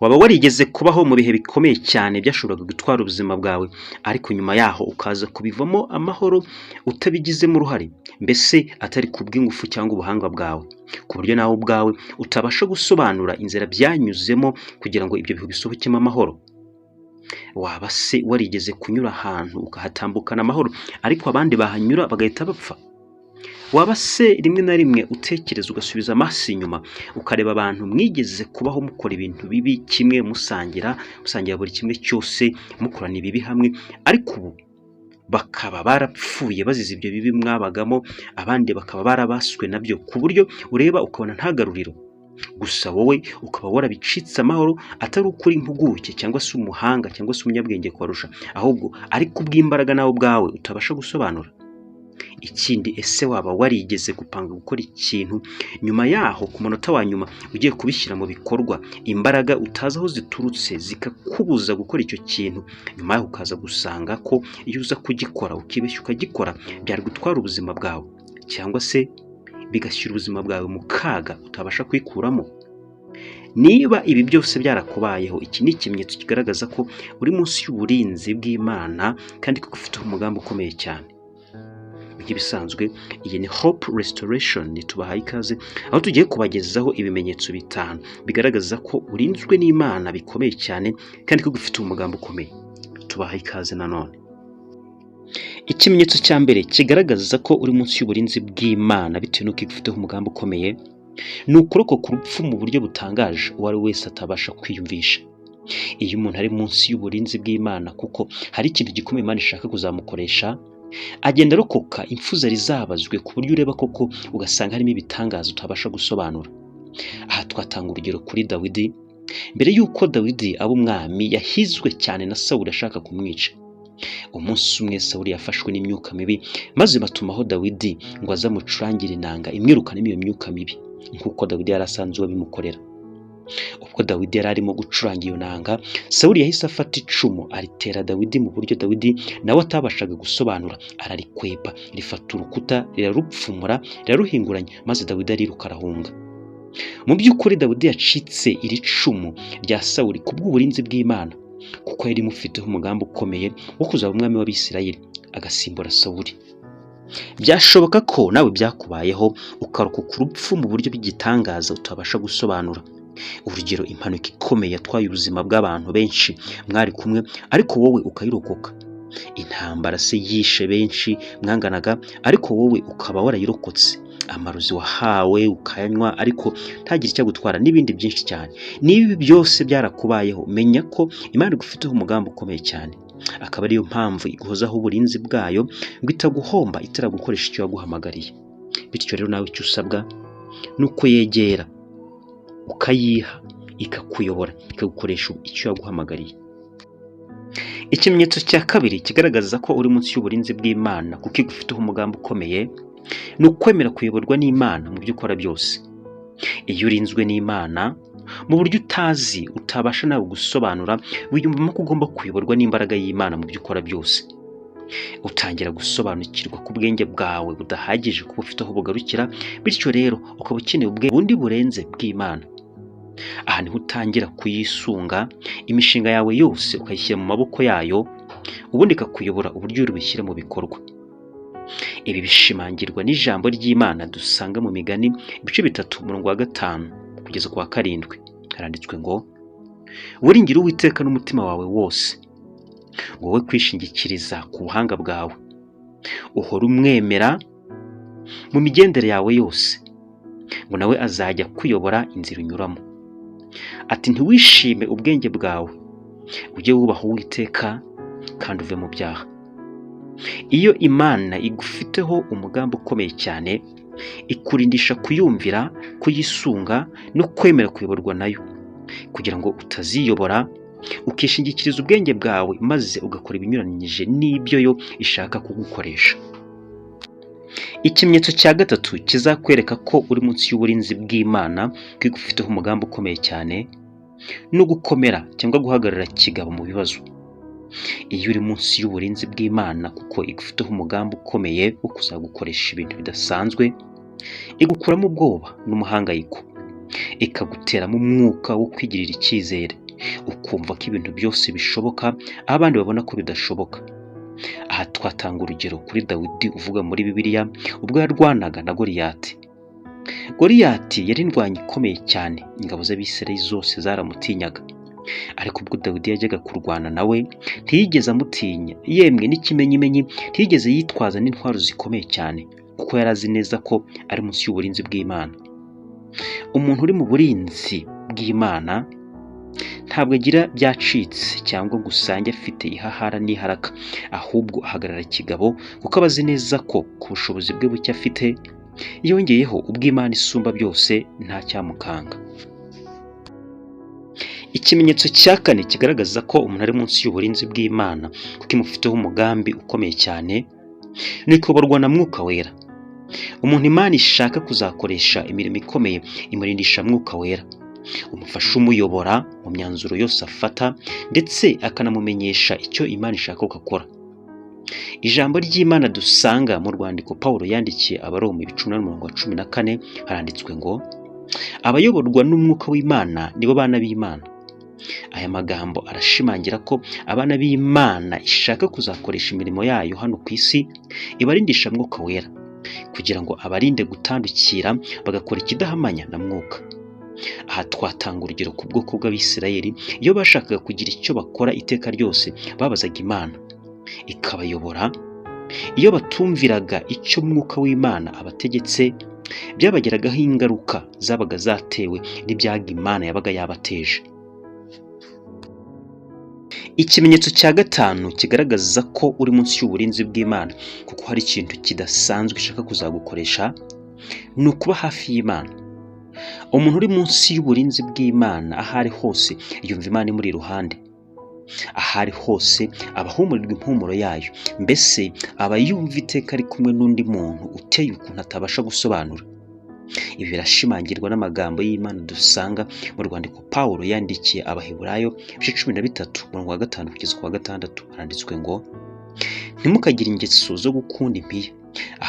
Waba warigeze kubaho mu bihe bikomeye cyane byashoboraga gutwara ubuzima bwawe, ariko nyuma yaho ukaza kubivamo amahoro utabigizemo uruhare, mbese atari kubw'ingufu cyangwa ubuhanga bwawe, ku buryo nawe ubwawe utabasha gusobanura inzira byanyuzemo kugira ngo ibyo bihe bisohokemo amahoro? Waba se warigeze kunyura ahantu ukahatambukana amahoro, ariko abandi bahanyura bagahita bapfa? Waba se rimwe na rimwe utekereza ugasubiza amaso inyuma ukareba abantu mwigeze kubaho mukora ibintu bibi kimwe, musangira buri kimwe cyose, mukorana ibibi hamwe, ariko ubu bakaba barapfuye bazize ibyo bibi mwabagamo, abandi bakaba barabaswe nabyo, ku buryo ureba ukabona nta garuriro, gusa wowe ukaba warabicitse amahoro, atari ukuri impuguke cyangwa se umuhanga cyangwa se umunyabwenge kubarusha, ahubwo ariko ubw'imbaraga nawe ubwawe utabasha gusobanura. Ikindi, ese waba warigeze gupanga gukora ikintu, nyuma yaho ku munota wa nyuma ugiye kubishyira mu bikorwa, imbaraga utazi aho ziturutse zikakubuza gukora icyo kintu, nyuma yaho ukaza gusanga ko iyo uza kugikora ukibeshya ukagikora byari gutwara ubuzima bwawe, cyangwa se bigashyira ubuzima bwawe mu kaga utabasha kwikuramo? Niba ibi byose byarakubayeho, iki ni ikimenyetso kigaragaza ko uri munsi y'uburinzi bw'Imana kandi ko ufite umugambi ukomeye cyane. Nk'ibisanzwe, iyi ni Hope Restoration, tubahaye ikaze aho tugiye kubagezaho ibimenyetso bitanu bigaragaza ko urinzwe n'Imana bikomeye cyane kandi ko ufite umugambi ukomeye. Tubahaye ikaze nanone. Ikimenyetso cya mbere kigaragaza ko uri munsi y'uburinzi bw'Imana bitewe n'uko ufiteho umugambi ukomeye, ni ukuboko ku rupfu mu buryo butangaje uwo ari wese atabasha kwiyumvisha. Iyo umuntu ari munsi y'uburinzi bw'Imana kuko hari ikintu gikomeye Imana ishaka kuzamukoresha, agenda arokoka impfu zari zabazwe ku buryo ureba koko ugasanga harimo ibitangaza utabasha gusobanura. Aha twatanga urugero kuri Dawidi. Mbere y'uko Dawidi aba umwami, yahizwe cyane na Sawuli ashaka kumwica. Umunsi umwe Sawuli yafashwe n'imyuka mibi, maze batumaho Dawidi ngo aza mucurangire inanga imwirukanemo iyo myuka mibi, nk'uko Dawidi yari asanzwe abimukorera. Ubwo Dawidi yari arimo gucuranga iyo nanga, Sawuli yahise afata icumu aritera Dawidi mu buryo Dawidi nawe atabashaga gusobanura, ararikwepa, rifata urukuta, rirarupfumura, riraruhinguranya, maze Dawidi ariruka arahunga. Mu by'ukuri Dawidi yacitse iri cumu rya Sawuli kubw'uburinzi bw'Imana, kuko yari imufiteho umugambi ukomeye wo kuzaba umwami w'Abisirayeli agasimbura Sawuli. Byashoboka ko nawe byakubayeho ukarokoka urupfu mu buryo bw'igitangaza utabasha gusobanura. Urugero, impanuka ikomeye yatwaye ubuzima bw'abantu benshi mwari kumwe, ariko wowe ukayirokoka. Intambara se yishe benshi mwanganaga, ariko wowe ukaba warayirokotse. Amarozi wahawe ukayanywa, ariko ntagire icyo gutwara, n'ibindi byinshi cyane. Niba byose byarakubayeho, menya ko Imana igufiteho umugambi ukomeye cyane, akaba ariyo mpamvu iguhozaho uburinzi bwayo ngo itaguhomba, itaragukoresha icyo yaguhamagariye. Bityo rero nawe icyo usabwa ni uko yegera ukayiha, ikakuyobora, ikagukoresha icyo yaguhamagariye. Ikimenyetso cya kabiri kigaragaza ko uri munsi y'uburinzi bw'Imana kuko igufiteho umugambi ukomeye, ni ukwemera kuyoborwa n'Imana mu byo ukora byose. Iyo urinzwe n'Imana mu buryo utazi, utabasha nawe gusobanura, wiyumvamo ko ugomba kuyoborwa n'imbaraga y'Imana mu byo ukora byose. Utangira gusobanukirwa ko ubwenge bwawe budahagije kuba ufite aho bugarukira, bityo rero ukaba ukeneye ubwenge bundi burenze bw'Imana. Aha niho utangira kuyisunga, imishinga yawe yose ukayishyira mu maboko yayo, ubundi ikakuyobora uburyo uri bushyire mu bikorwa. Ibi bishimangirwa n'ijambo ry'Imana dusanga mu Migani ibice 3:5 kugeza ku 7. Haranditswe ngo, wiringire Uwiteka n'umutima wawe wose, wowe kwishingikiriza ku buhanga bwawe, uhora umwemera mu migendere yawe yose, ngo nawe azajya kuyobora inzira unyuramo. Ati, ntiwishime ubwenge bwawe, ujye wubaha Uwiteka kandi uve mu byaha. Iyo Imana igufiteho umugambi ukomeye cyane, ikurindisha kuyumvira, kuyisunga no kwemera kuyoborwa nayo, kugira ngo utaziyobora ukishingikiriza ubwenge bwawe maze ugakora ibinyuranyije n'ibyo yo ishaka kugukoresha. Ikimenyetso cya gatatu kizakwereka ko uri munsi y'uburinzi bw'Imana ko igufiteho umugambi ukomeye cyane, no gukomera cyangwa guhagarara kigabo mu bibazo. Iyo uri munsi y'uburinzi bw'Imana kuko igufiteho umugambi ukomeye wo kuzagukoresha ibintu bidasanzwe, igukuramo ubwoba n'umuhangayiko, ikaguteramo umwuka wo kwigirira icyizere, ukumva ko ibintu byose bishoboka aho abandi babona ko bidashoboka. Aha twatanga urugero kuri Dawidi uvuga muri Bibiliya ubwo yarwanaga na Goliyati. Goliyati yari indwanyi ikomeye cyane, ingabo z'Abisirayeli zose zaramutinyaga, ariko ubwo Dawidi yajyaga kurwana nawe ntiyigeze amutinya, yemwe n'ikimenyimenyi ntiyigeze yitwaza n'intwaro zikomeye cyane, kuko yari azi neza ko ari munsi y'uburinzi bw'Imana. Umuntu uri mu burinzi bw'Imana ntabwo agira byacitse cyangwa ngo usange afite ihahara n'iharaka, ahubwo ahagarara kigabo kuko aba azi neza ko ku bushobozi bwe buke afite, yongeyeho ubw'Imana isumba byose nta cyamukanga. Ikimenyetso cya kane kigaragaza ko umuntu ari munsi y'uburinzi bw'Imana kuko imufiteho umugambi ukomeye cyane, ni kuyoborwa na Mwuka Wera. Umuntu Imana ishaka kuzakoresha imirimo ikomeye imurindisha Mwuka Wera, umufasha umuyobora mu myanzuro yose afata ndetse akanamumenyesha icyo Imana ishaka ko akora. Ijambo ry'Imana dusanga mu rwandiko Pawulo yandikiye Abaroma 10:14 haranditswe ngo abayoborwa n'umwuka w'Imana nibo bana b'Imana. Aya magambo arashimangira ko abana b'Imana ishaka kuzakoresha imirimo yayo hano ku isi ibarindisha Mwuka Wera kugira ngo abarinde gutandukira bagakora ikidahamanya na Mwuka. Aha twatanga urugero ku bwoko bw'Abisirayeli iyo bashakaga kugira icyo bakora iteka ryose babazaga Imana ikabayobora. Iyo batumviraga icyo Mwuka w'Imana abategetse, byabageragaho ingaruka zabaga zatewe n'ibyago Imana yabaga yabateje. Ikimenyetso cya gatanu kigaragaza ko uri munsi y'uburinzi bw'Imana kuko hari ikintu kidasanzwe ishaka kuzagukoresha, ni ukuba hafi y'Imana. Umuntu uri munsi y'uburinzi bw'Imana aho ari hose yumva Imana imuri iruhande. Aho ari hose aba ahumurirwa impumuro yayo, mbese aba yumva iteka ari kumwe n'undi muntu uteye ukuntu atabasha gusobanura. Ibi birashimangirwa n'amagambo y'Imana dusanga mu rwandiko Pawulo yandikiye Abaheburayo 13:5-6 haranditswe ngo ntimukagire ingeso zo gukunda impiya,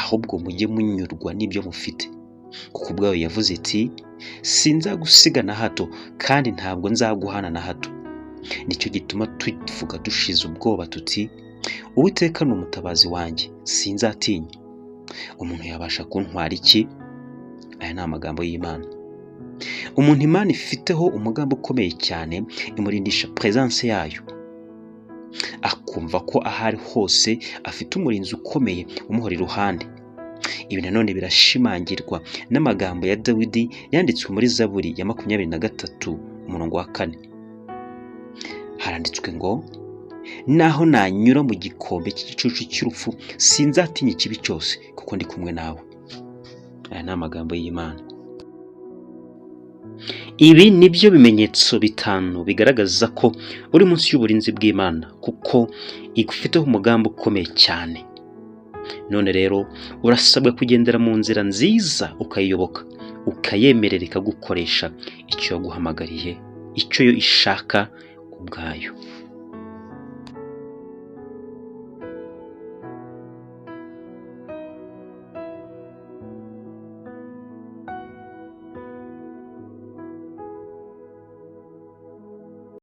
ahubwo mujye munyurwa n'ibyo mufite, kuko ubwayo yavuze iti sinzagusiga na hato kandi ntabwo nzaguhana na hato. Nicyo gituma tuvuga dushize ubwoba tuti Uwiteka ni umutabazi wanjye, sinzatinya. Umuntu yabasha kuntwara iki? Aya ni amagambo y'Imana. Umuntu Imana ifiteho umugambi ukomeye cyane imurindisha presence yayo, akumva ko ahari hose afite umurinzi ukomeye umuhora iruhande. Ibi nanone birashimangirwa n'amagambo ya Dawidi yanditswe muri Zaburi ya 23:4. Haranditswe ngo naho nanyura mu gikombe cy'igicucu cy'urupfu sinzatinya ikibi cyose kuko ndi kumwe nawe. Aya ni amagambo y'Imana. Ibi nibyo bimenyetso bitanu bigaragaza ko uri munsi y'uburinzi bw'Imana kuko igufiteho umugambi ukomeye cyane. None rero urasabwa kugendera mu nzira nziza ukayiyoboka, ukayemerera ikagukoresha icyo yaguhamagariye, icyo yo ishaka ubwayo.